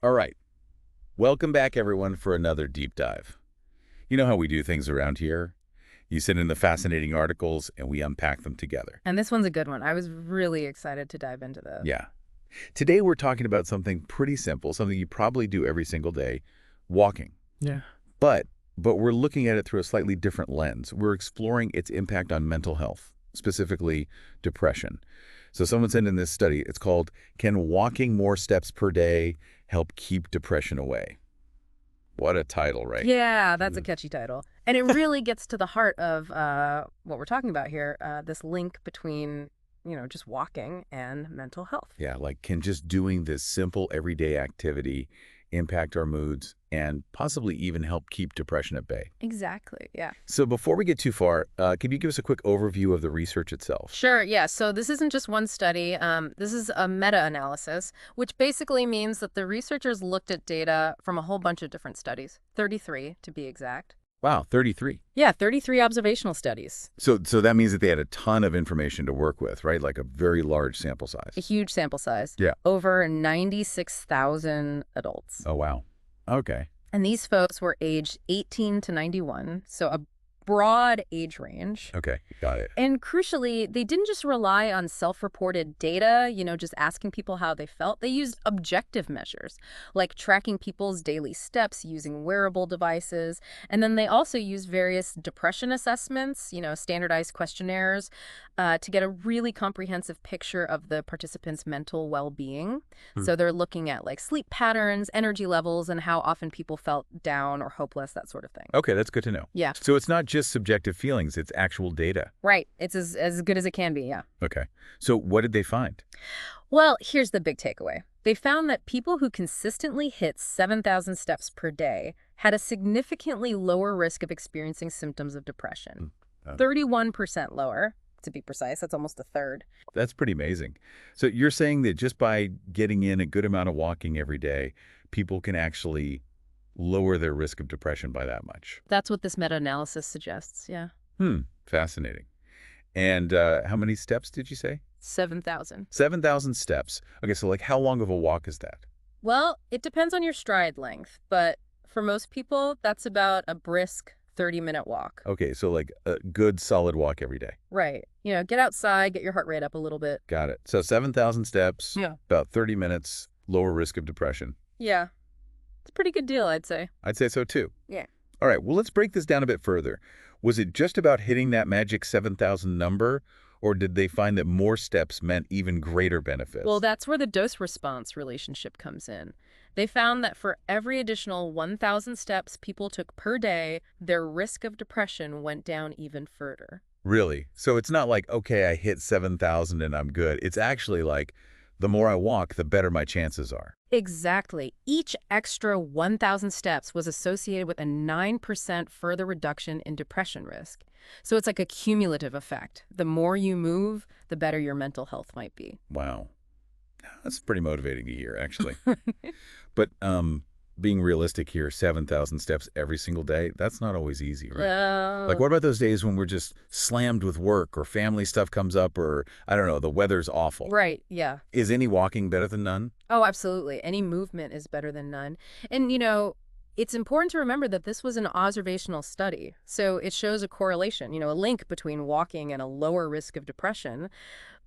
All right. Welcome back, everyone, for another deep dive. You know how we do things around here? You send in the fascinating articles, and we unpack them together. And this one's a good one. I was really excited to dive into this. Yeah. Today, we're talking about something pretty simple, something you probably do every single day, walking. Yeah. But, but we're looking at it through a slightly different lens. We're exploring its impact on mental health, specifically depression. So someone sent in this study. It's called, Can Walking More Steps Per Day Help Keep Depression Away? What a title, right? Yeah, that's a catchy title. And it really gets to the heart of what we're talking about here, this link between, just walking and mental health. Yeah, like can just doing this simple everyday activity impact our moods and possibly even help keep depression at bay? Exactly, yeah. So before we get too far, can you give us a quick overview of the research itself? Sure, yeah. So this isn't just one study. This is a meta-analysis, which basically means that the researchers looked at data from a whole bunch of different studies, 33 to be exact. Wow, 33. Yeah, 33 observational studies. So that means that they had a ton of information to work with, right? Like a very large sample A size. huge sample size. Yeah. Over 96,000 adults. Oh, wow. Okay. And these folks were aged 18 to 91, so a broad age range. Okay, got it. And crucially, they didn't just rely on self-reported data, just asking people how they felt. They used objective measures, like tracking people's daily steps using wearable devices. And then they also used various depression assessments, standardized questionnaires, to get a really comprehensive picture of the participants' mental well-being. So they're looking at like sleep patterns, energy levels, and how often people felt down or hopeless, that sort of thing. Okay, that's good to know. Yeah. So it's not just subjective feelings, it's actual data. Right. It's as good as it can be, yeah. Okay. So what did they find? Well, here's the big takeaway. They found that people who consistently hit 7,000 steps per day had a significantly lower risk of experiencing symptoms of depression. 31% lower, to be precise. That's almost a third. That's pretty amazing. So you're saying that just by getting in a good amount of walking every day, people can actually lower their risk of depression by that much? That's what this meta-analysis suggests, yeah. Fascinating. And how many steps did you say? 7,000. 7,000 steps. Okay, so like how long of a walk is that? Well, it depends on your stride length, but for most people, that's about a brisk 30-minute walk. Okay, so like a good solid walk every day. Right. Get outside, get your heart rate up a little bit. Got it. So 7,000 steps, Yeah. about 30 minutes, lower risk of depression. Yeah. It's a pretty good deal, I'd say. I'd say so too. Yeah. All right, well, let's break this down a bit further. Was it just about hitting that magic 7,000 number, or did they find that more steps meant even greater benefits? Well, that's where the dose-response relationship comes in. They found that for every additional 1,000 steps people took per day, their risk of depression went down even further. Really? So it's not like, okay, I hit 7,000 and I'm good. It's actually like, the more I walk, the better my chances are. Exactly. Each extra 1,000 steps was associated with a 9% further reduction in depression risk. So it's like a cumulative effect. The more you move, the better your mental health might be. Wow. That's pretty motivating to hear, actually. But being realistic here, 7,000 steps every single day, that's not always easy, right? Like, what about those days when we're just slammed with work or family stuff comes up or, I don't know, the weather's awful? Right, yeah. Is any walking better than none? Oh, absolutely. Any movement is better than none. And, it's important to remember that this was an observational study. So it shows a correlation, a link between walking and a lower risk of depression.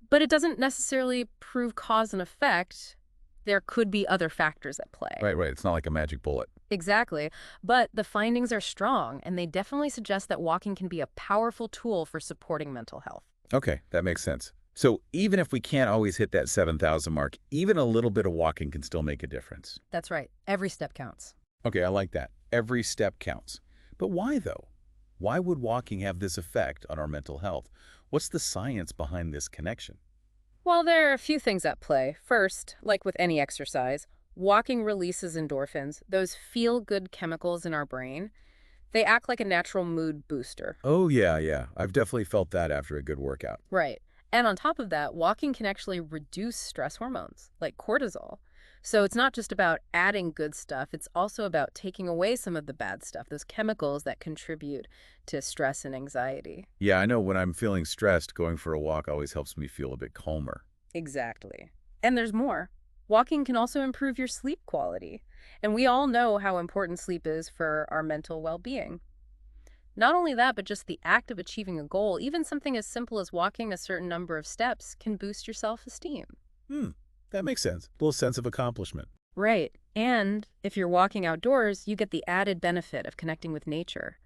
But it doesn't necessarily prove cause and effect. There could be other factors at play. Right. It's not like a magic bullet. Exactly. But the findings are strong, and they definitely suggest that walking can be a powerful tool for supporting mental health. Okay, that makes sense. So even if we can't always hit that 7,000 mark, even a little bit of walking can still make a difference. That's right. Every step counts. Okay, I like that. Every step counts. But why, though? Why would walking have this effect on our mental health? What's the science behind this connection? Well, there are a few things at play. First, like with any exercise, walking releases endorphins, those feel-good chemicals in our brain. They act like a natural mood booster. Oh, yeah. I've definitely felt that after a good workout. Right. And on top of that, walking can actually reduce stress hormones, like cortisol. So it's not just about adding good stuff, it's also about taking away some of the bad stuff, those chemicals that contribute to stress and anxiety. Yeah, I know when I'm feeling stressed, going for a walk always helps me feel a bit calmer. Exactly. And there's more. Walking can also improve your sleep quality. And we all know how important sleep is for our mental well-being. Not only that, but just the act of achieving a goal, even something as simple as walking a certain number of steps, can boost your self-esteem. Hmm, that makes sense. A little sense of accomplishment. Right. And if you're walking outdoors, you get the added benefit of connecting with nature.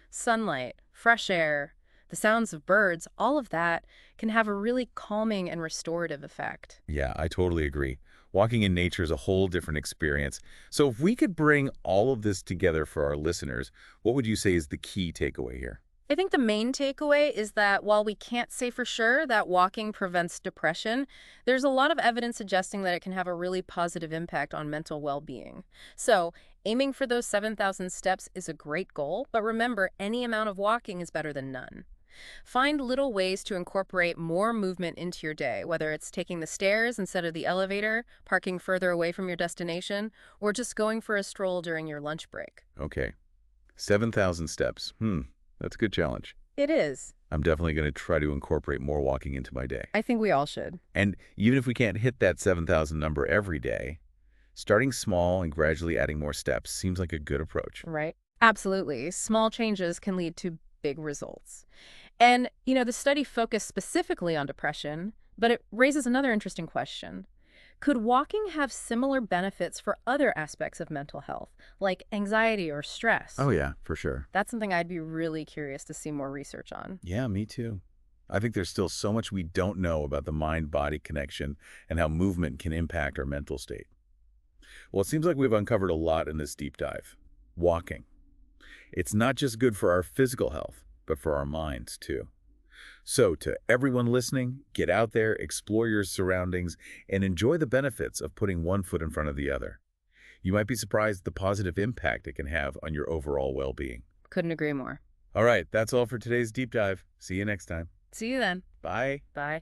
Sunlight, fresh air, the sounds of birds, all of that can have a really calming and restorative effect. Yeah, I totally agree. Walking in nature is a whole different experience. So if we could bring all of this together for our listeners, what would you say is the key takeaway here? I think the main takeaway is that while we can't say for sure that walking prevents depression, there's a lot of evidence suggesting that it can have a really positive impact on mental well-being. So, aiming for those 7,000 steps is a great goal, but remember, any amount of walking is better than none. Find little ways to incorporate more movement into your day, whether it's taking the stairs instead of the elevator, parking further away from your destination, or just going for a stroll during your lunch break. Okay, 7,000 steps. That's a good challenge. It is. I'm definitely going to try to incorporate more walking into my day. I think we all should. And even if we can't hit that 7,000 number every day, starting small and gradually adding more steps seems like a good approach. Right? Absolutely. Small changes can lead to big results. And, the study focused specifically on depression, but it raises another interesting question. Could walking have similar benefits for other aspects of mental health, like anxiety or stress? Oh yeah, for sure. That's something I'd be really curious to see more research on. Yeah, me too. I think there's still so much we don't know about the mind-body connection and how movement can impact our mental state. Well, it seems like we've uncovered a lot in this deep dive. Walking. It's not just good for our physical health, but for our minds too. So to everyone listening, get out there, explore your surroundings, and enjoy the benefits of putting one foot in front of the other. You might be surprised at the positive impact it can have on your overall well-being. Couldn't agree more. All right, that's all for today's deep dive. See you next time. See you then. Bye. Bye.